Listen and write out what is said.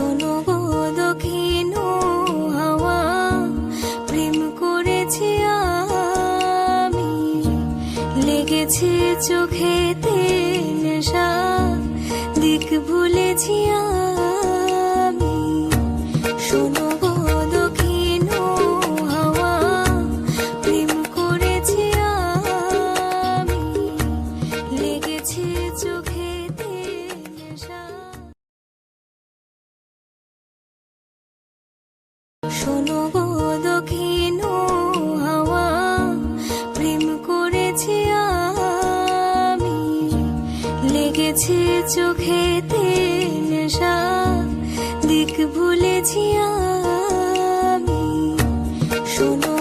শোনো গো দক্ষিণ হাওয়া, প্রেম করেছি আমি, লেগেছে চোখেতে নেশা, দিক ভুলেছি আমি। শোনো গো দক্ষিণ হাওয়া, প্রেম করেছি আমি, লেগেছে চোখেতে নেশা। শোনো গো দক্ষিণ হাওয়া, প্রেম করেছি আমি, লেগেছে চোখেতে নেশা, দিক ভুলেছি আমি। শোনো